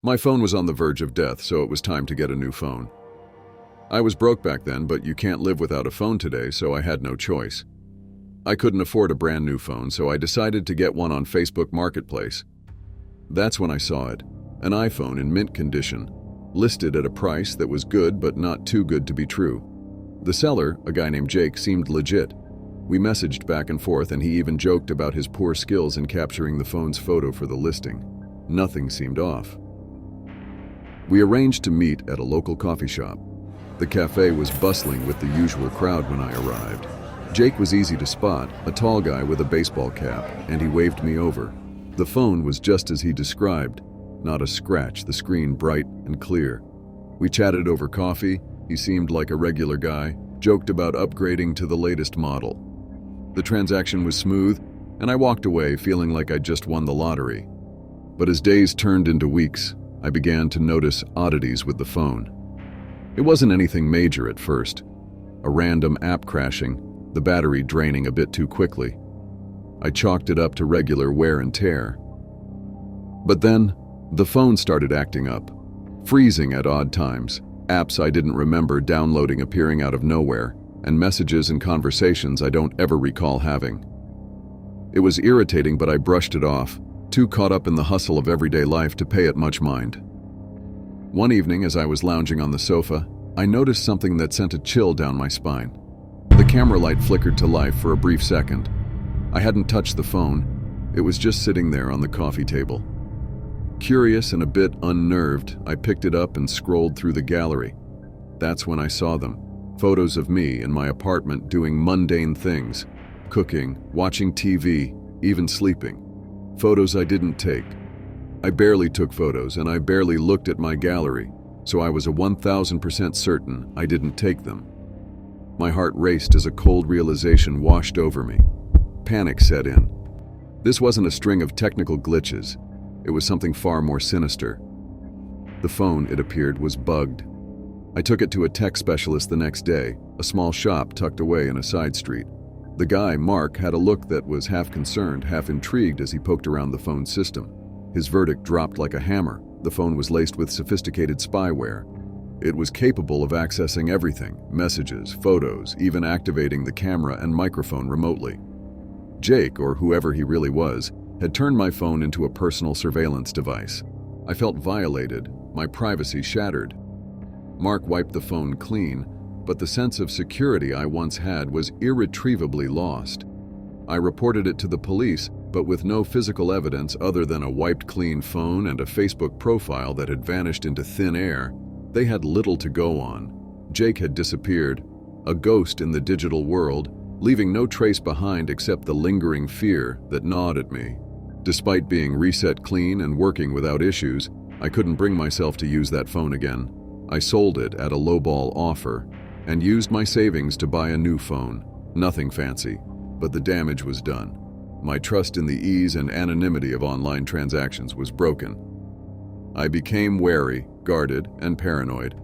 My phone was on the verge of death, so it was time to get a new phone. I was broke back then, but you can't live without a phone today, so I had no choice. I couldn't afford a brand new phone, so I decided to get one on Facebook Marketplace. That's when I saw it, an iPhone in mint condition, listed at a price that was good but not too good to be true. The seller, a guy named Jake, seemed legit. We messaged back and forth, and he even joked about his poor skills in capturing the phone's photo for the listing. Nothing seemed off. We arranged to meet at a local coffee shop. The cafe was bustling with the usual crowd when I arrived. Jake was easy to spot, a tall guy with a baseball cap, and he waved me over. The phone was just as he described, not a scratch, the screen bright and clear. We chatted over coffee. He seemed like a regular guy, joked about upgrading to the latest model. The transaction was smooth, and I walked away feeling like I'd just won the lottery. But as days turned into weeks, I began to notice oddities with the phone. It wasn't anything major at first. A random app crashing, the battery draining a bit too quickly. I chalked it up to regular wear and tear. But then, the phone started acting up, freezing at odd times, apps I didn't remember downloading appearing out of nowhere, and messages and conversations I don't ever recall having. It was irritating, but I brushed it off, too caught up in the hustle of everyday life to pay it much mind. One evening, as I was lounging on the sofa, I noticed something that sent a chill down my spine. The camera light flickered to life for a brief second. I hadn't touched the phone. It was just sitting there on the coffee table. Curious and a bit unnerved, I picked it up and scrolled through the gallery. That's when I saw them. Photos of me in my apartment doing mundane things, cooking, watching TV, even sleeping. Photos I didn't take. I barely took photos, and I barely looked at my gallery, so I was 1000% certain I didn't take them. My heart raced as a cold realization washed over me. Panic set in. This wasn't a string of technical glitches. It was something far more sinister. The phone, it appeared, was bugged. I took it to a tech specialist the next day, a small shop tucked away in a side street. The guy, Mark, had a look that was half concerned, half intrigued as he poked around the phone's system. His verdict dropped like a hammer. The phone was laced with sophisticated spyware. It was capable of accessing everything, messages, photos, even activating the camera and microphone remotely. Jake, or whoever he really was, had turned my phone into a personal surveillance device. I felt violated, my privacy shattered. Mark wiped the phone clean, but the sense of security I once had was irretrievably lost. I reported it to the police, but with no physical evidence other than a wiped clean phone and a Facebook profile that had vanished into thin air, they had little to go on. Jake had disappeared, a ghost in the digital world, leaving no trace behind except the lingering fear that gnawed at me. Despite being reset clean and working without issues, I couldn't bring myself to use that phone again. I sold it at a lowball offer and used my savings to buy a new phone. Nothing fancy, but the damage was done. My trust in the ease and anonymity of online transactions was broken. I became wary, guarded, and paranoid.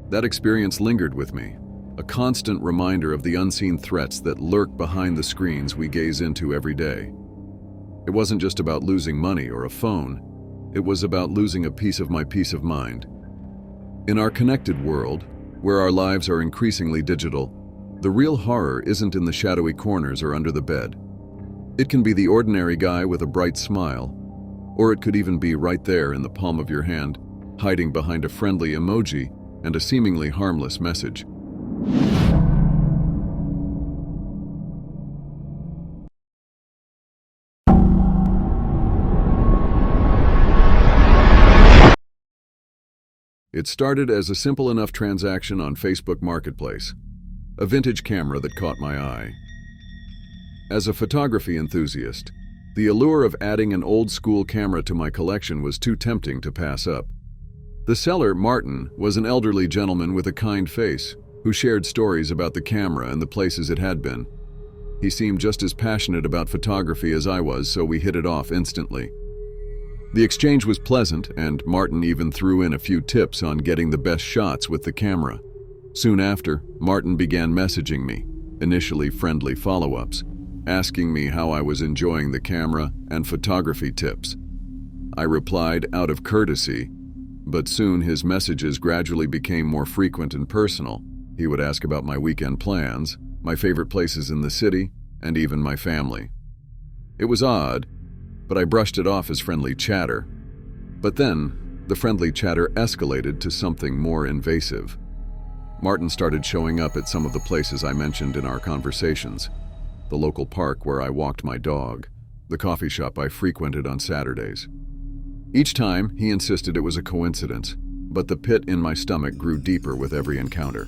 That experience lingered with me, a constant reminder of the unseen threats that lurk behind the screens we gaze into every day. It wasn't just about losing money or a phone. It was about losing a piece of my peace of mind. In our connected world, where our lives are increasingly digital, the real horror isn't in the shadowy corners or under the bed. It can be the ordinary guy with a bright smile, or it could even be right there in the palm of your hand, hiding behind a friendly emoji and a seemingly harmless message. It started as a simple enough transaction on Facebook Marketplace, a vintage camera that caught my eye. As a photography enthusiast, the allure of adding an old-school camera to my collection was too tempting to pass up. The seller, Martin, was an elderly gentleman with a kind face who shared stories about the camera and the places it had been. He seemed just as passionate about photography as I was, so we hit it off instantly. The exchange was pleasant, and Martin even threw in a few tips on getting the best shots with the camera. Soon after, Martin began messaging me, initially friendly follow-ups, asking me how I was enjoying the camera and photography tips. I replied out of courtesy, But soon his messages gradually became more frequent and personal. He would ask about my weekend plans, my favorite places in the city, and even my family. It was odd, but I brushed it off as friendly chatter. But then, the friendly chatter escalated to something more invasive. Martin started showing up at some of the places I mentioned in our conversations. The local park where I walked my dog, the coffee shop I frequented on Saturdays. Each time, he insisted it was a coincidence, but the pit in my stomach grew deeper with every encounter.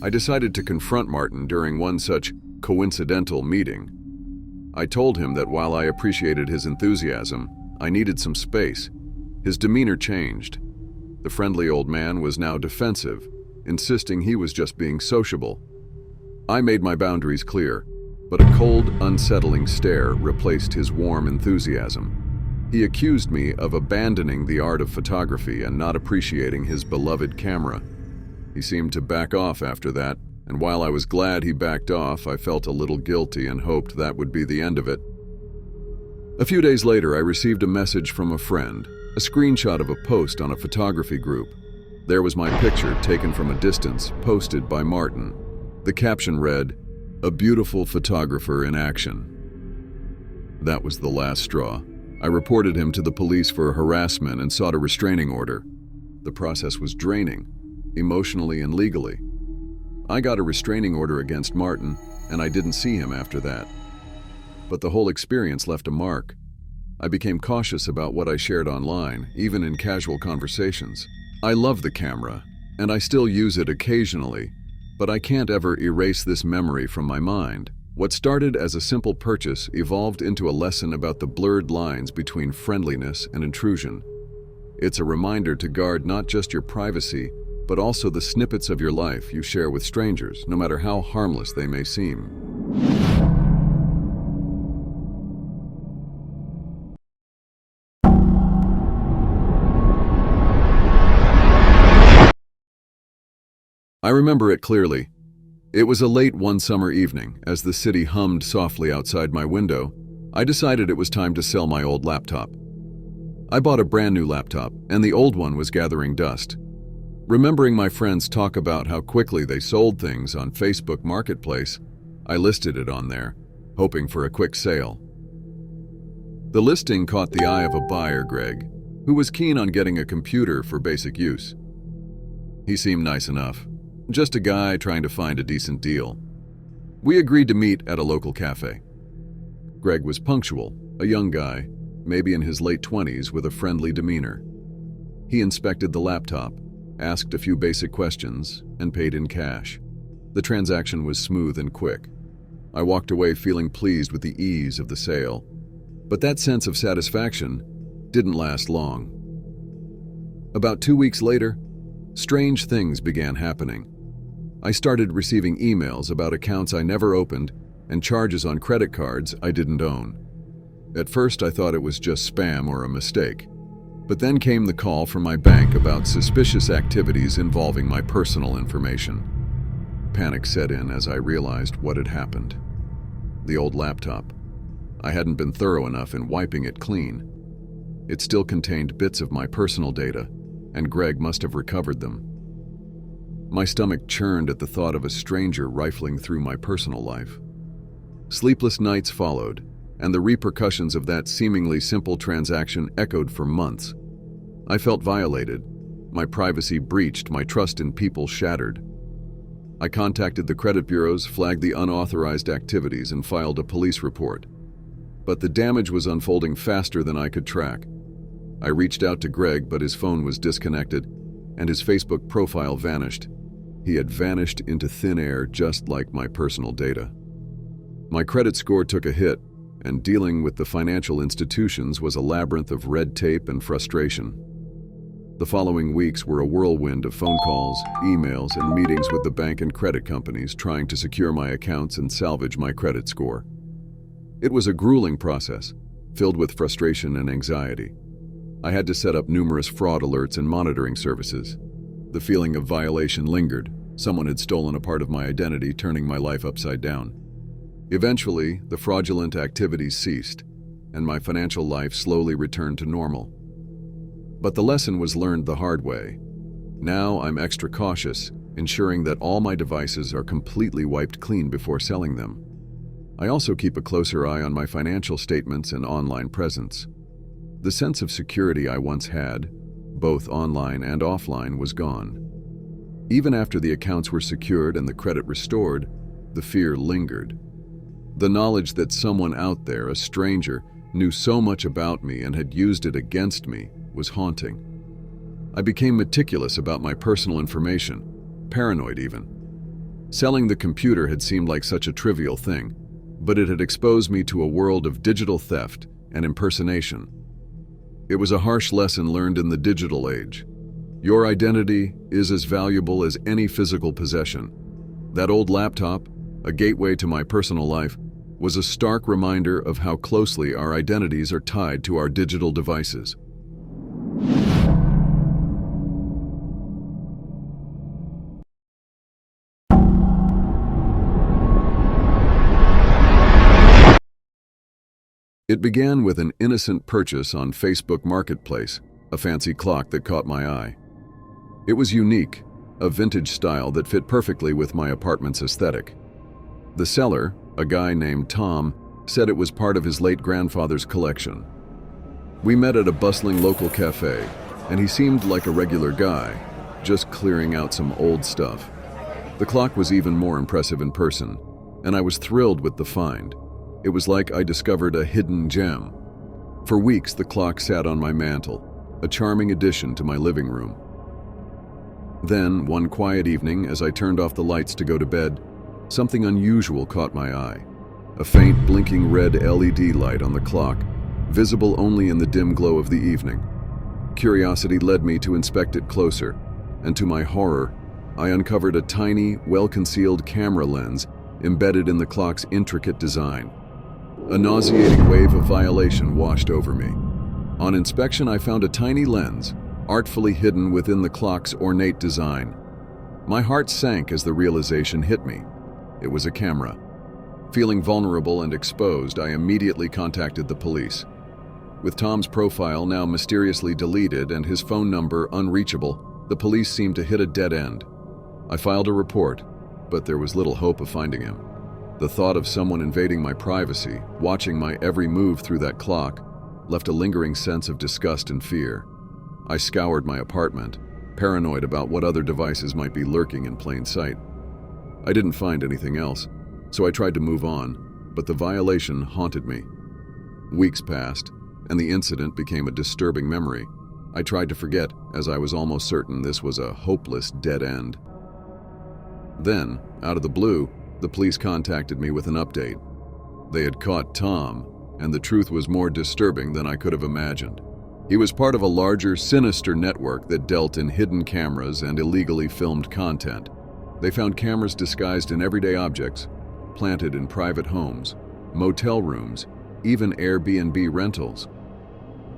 I decided to confront Martin during one such coincidental meeting. I told him that while I appreciated his enthusiasm, I needed some space. His demeanor changed. The friendly old man was now defensive, insisting he was just being sociable. I made my boundaries clear, but a cold, unsettling stare replaced his warm enthusiasm. He accused me of abandoning the art of photography and not appreciating his beloved camera. He seemed to back off after that, and while I was glad he backed off, I felt a little guilty and hoped that would be the end of it. A few days later, I received a message from a friend, a screenshot of a post on a photography group. There was my picture taken from a distance, posted by Martin. The caption read, "A beautiful photographer in action." That was the last straw. I reported him to the police for harassment and sought a restraining order. The process was draining, emotionally and legally. I got a restraining order against Martin, and I didn't see him after that. But the whole experience left a mark. I became cautious about what I shared online, even in casual conversations. I love the camera, and I still use it occasionally, but I can't ever erase this memory from my mind. What started as a simple purchase evolved into a lesson about the blurred lines between friendliness and intrusion. It's a reminder to guard not just your privacy, but also the snippets of your life you share with strangers, no matter how harmless they may seem. I remember it clearly. It was a late one summer evening. As the city hummed softly outside my window, I decided it was time to sell my old laptop. I bought a brand new laptop, and the old one was gathering dust. Remembering my friends talk about how quickly they sold things on Facebook Marketplace, I listed it on there, hoping for a quick sale. The listing caught the eye of a buyer, Greg, who was keen on getting a computer for basic use. He seemed nice enough. Just a guy trying to find a decent deal. We agreed to meet at a local cafe. Greg was punctual, a young guy, maybe in his late 20s, with a friendly demeanor. He inspected the laptop, asked a few basic questions, and paid in cash. The transaction was smooth and quick. I walked away feeling pleased with the ease of the sale. But that sense of satisfaction didn't last long. About 2 weeks later, strange things began happening. I started receiving emails about accounts I never opened and charges on credit cards I didn't own. At first, I thought it was just spam or a mistake. But then came the call from my bank about suspicious activities involving my personal information. Panic set in as I realized what had happened. The old laptop. I hadn't been thorough enough in wiping it clean. It still contained bits of my personal data, and Greg must have recovered them. My stomach churned at the thought of a stranger rifling through my personal life. Sleepless nights followed, and the repercussions of that seemingly simple transaction echoed for months. I felt violated, my privacy breached, my trust in people shattered. I contacted the credit bureaus, flagged the unauthorized activities, and filed a police report. But the damage was unfolding faster than I could track. I reached out to Greg, but his phone was disconnected, and his Facebook profile vanished. He had vanished into thin air, just like my personal data. My credit score took a hit, and dealing with the financial institutions was a labyrinth of red tape and frustration. The following weeks were a whirlwind of phone calls, emails, and meetings with the bank and credit companies trying to secure my accounts and salvage my credit score. It was a grueling process, filled with frustration and anxiety. I had to set up numerous fraud alerts and monitoring services. The feeling of violation lingered. Someone had stolen a part of my identity, turning my life upside down. Eventually, the fraudulent activities ceased, and my financial life slowly returned to normal. But the lesson was learned the hard way. Now I'm extra cautious, ensuring that all my devices are completely wiped clean before selling them. I also keep a closer eye on my financial statements and online presence. The sense of security I once had, both online and offline, was gone. Even after the accounts were secured and the credit restored, the fear lingered. The knowledge that someone out there, a stranger, knew so much about me and had used it against me was haunting. I became meticulous about my personal information, paranoid even. Selling the computer had seemed like such a trivial thing, but it had exposed me to a world of digital theft and impersonation. It was a harsh lesson learned in the digital age. Your identity is as valuable as any physical possession. That old laptop, a gateway to my personal life, was a stark reminder of how closely our identities are tied to our digital devices. It began with an innocent purchase on Facebook Marketplace, a fancy clock that caught my eye. It was unique, a vintage style that fit perfectly with my apartment's aesthetic. The seller, a guy named Tom, said it was part of his late grandfather's collection. We met at a bustling local cafe, and he seemed like a regular guy, just clearing out some old stuff. The clock was even more impressive in person, and I was thrilled with the find. It was like I discovered a hidden gem. For weeks, the clock sat on my mantle, a charming addition to my living room. Then, one quiet evening, as I turned off the lights to go to bed, something unusual caught my eye. A faint, blinking red LED light on the clock, visible only in the dim glow of the evening. Curiosity led me to inspect it closer, and to my horror, I uncovered a tiny, well-concealed camera lens embedded in the clock's intricate design. A nauseating wave of violation washed over me. On inspection, I found a tiny lens, artfully hidden within the clock's ornate design. My heart sank as the realization hit me. It was a camera. Feeling vulnerable and exposed, I immediately contacted the police. With Tom's profile now mysteriously deleted and his phone number unreachable, the police seemed to hit a dead end. I filed a report, but there was little hope of finding him. The thought of someone invading my privacy, watching my every move through that clock, left a lingering sense of disgust and fear. I scoured my apartment, paranoid about what other devices might be lurking in plain sight. I didn't find anything else, so I tried to move on, but the violation haunted me. Weeks passed, and the incident became a disturbing memory. I tried to forget, as I was almost certain this was a hopeless dead end. Then, out of the blue, the police contacted me with an update. They had caught Tom, and the truth was more disturbing than I could have imagined. He was part of a larger, sinister network that dealt in hidden cameras and illegally filmed content. They found cameras disguised in everyday objects, planted in private homes, motel rooms, even Airbnb rentals.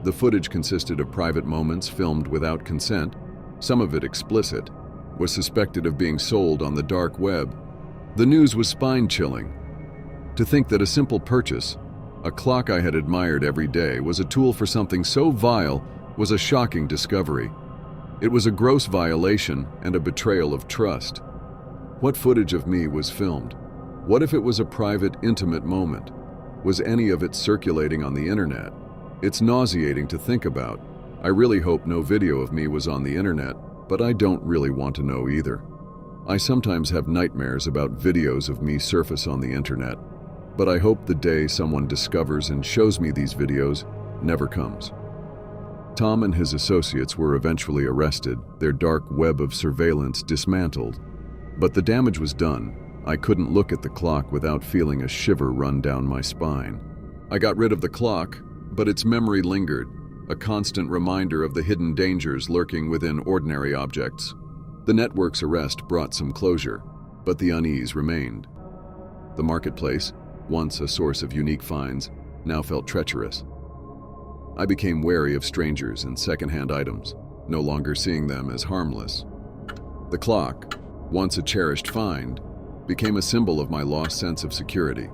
The footage consisted of private moments filmed without consent, some of it explicit, was suspected of being sold on the dark web. The news was spine-chilling. To think that a simple purchase, a clock I had admired every day, was a tool for something so vile was a shocking discovery. It was a gross violation and a betrayal of trust. What footage of me was filmed? What if it was a private, intimate moment? Was any of it circulating on the internet? It's nauseating to think about. I really hope no video of me was on the internet, but I don't really want to know either. I sometimes have nightmares about videos of me surface on the internet, but I hope the day someone discovers and shows me these videos never comes. Tom and his associates were eventually arrested, their dark web of surveillance dismantled. But the damage was done. I couldn't look at the clock without feeling a shiver run down my spine. I got rid of the clock, but its memory lingered, a constant reminder of the hidden dangers lurking within ordinary objects. The network's arrest brought some closure, but the unease remained. The marketplace, once a source of unique finds, now felt treacherous. I became wary of strangers and secondhand items, no longer seeing them as harmless. The clock, once a cherished find, became a symbol of my lost sense of security.